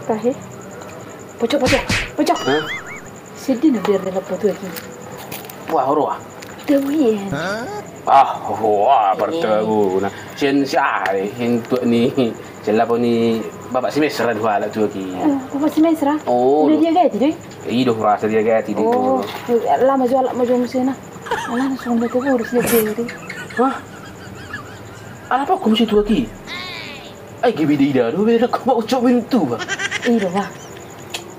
Tahe. Pocok. Hah? Sedih na biar dalam foto lagi. Wah, roh. Tawian. Wah, bertemu. Nah, hintu ni, siapa ni bapak semester dua lah tu lagi. Bapak semester? Oh. Udah dia gaji deh. Iya, rasa dia ganti dia. Oh, lama jual mesin na. Alah, sudah tu urus dia beri. Hah? Apa kau mesti tu lagi? Ay, gibi dia dah. Bela kau mau coba itu, bah. Iya, bah.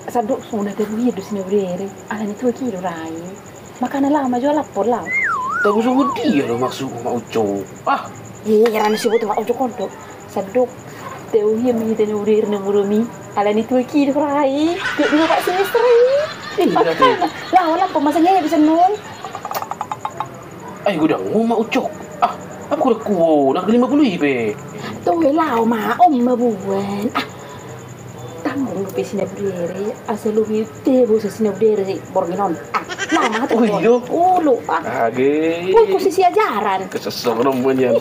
Sadok sudah tu hidup sini beri. Alah, itu lagi rai. Makanan lama jual lapor lah. Tapi suruh dia loh maksud mau coba. Iya, rana sebut mak ojo kondo. Sadok teu hiya mihita ni urir na murumi. Ala ni tu ki rai. Dia bapak semester ini. Makanya lah wala pemasangnya ya bisa nun. Ay, gudang mau cok. Apa kuda kuo nak 50 ipe. Tuh lah ma mabuan. Tanggung pe sina berdiri. Asal lu tebo sa sina berdiri borginon. Lama tu. Oh, lu. Age. Posisi ajaran. Kesesorong punya.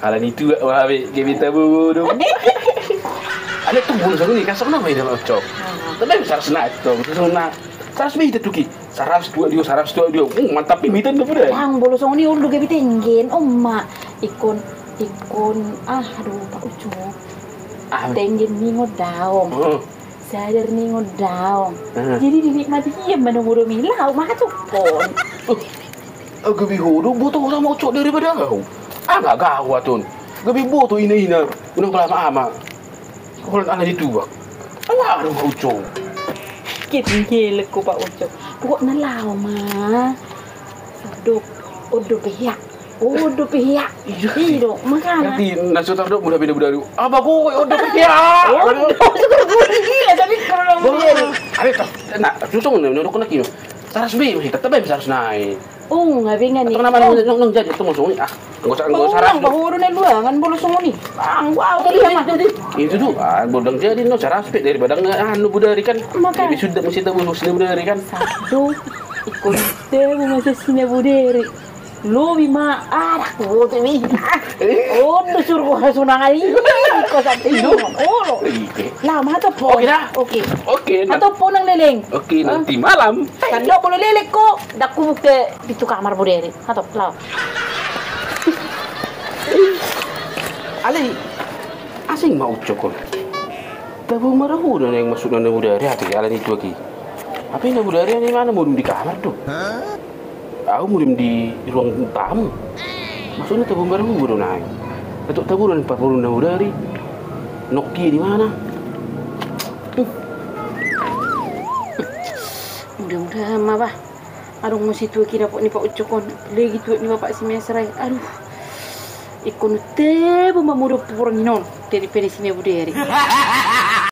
Ala ni tu wah ke kita bodoh. Ada tu bulu sangat ni kasar nama dia cok. Tapi besar senat tu, senat. Saras bita tu ki. Saras dua dia. Mantap pimitan tu pada. Yang bulu sangat ni ulu ke tengen. Mak ikon aduh Pak Ucu. Tengen ni ngodaong. Sadar ni ngodaong. Jadi dinikmati dia menunggu milau mah tu pon. Aku bihodo butuh sama cok daripada kau. Agak gawat tu. Gabi butuh ini. Unang lama-lama. Kalau anak itu bak. Alah ada Pak Uco. Kit ko Pak Uco. Pokoknya lama. Sadok odo pihak. Iyo, makanya. Nanti nasi terdok mudah beda-beda. Apa kau odo pihak? Gila tapi kalau boleh. Ada tak? Nak susung ni, nak kena kino. Saras bi, tetap harus naik. Nggak bingan nih. Nama nong jadi tu masuk ni. Enggak saras. Bahuru na luangan bolu sungo ni. Wow, jadi. Itu tu, bodang jadi no saras bi daripada anu budari kan. Jadi sudah mesti tahu muslim budari kan. Satu ikut temu masa sini budari. Lobi ma aku tu ni. Udah suruh sunang ali. Kau sampai itu. Lama tu pun. Okey dah. Okey. Atau pun ang leleng. Okey, nanti malam. Kando boleh lelek ko. Dak ku ke pintu kamar budari. Atau law. Ali, asing mau cokol. Tapi marahu na yang masuk na budari hati ala itu lagi. Apa yang budari ni mana murim di kamar tu? Aku murim di ruang tamu. Maksudnya tabung baru baru naik. Datuk taburan 40 budari. Nokia di mana? Mudah-mudahan mah bah. Aduh mesti tua kira ni Pak Uco kon. Lagi tua ni bapak si Mesrai. Aduh. Ikon teh bumba mudah purang inon. Dari sini budari.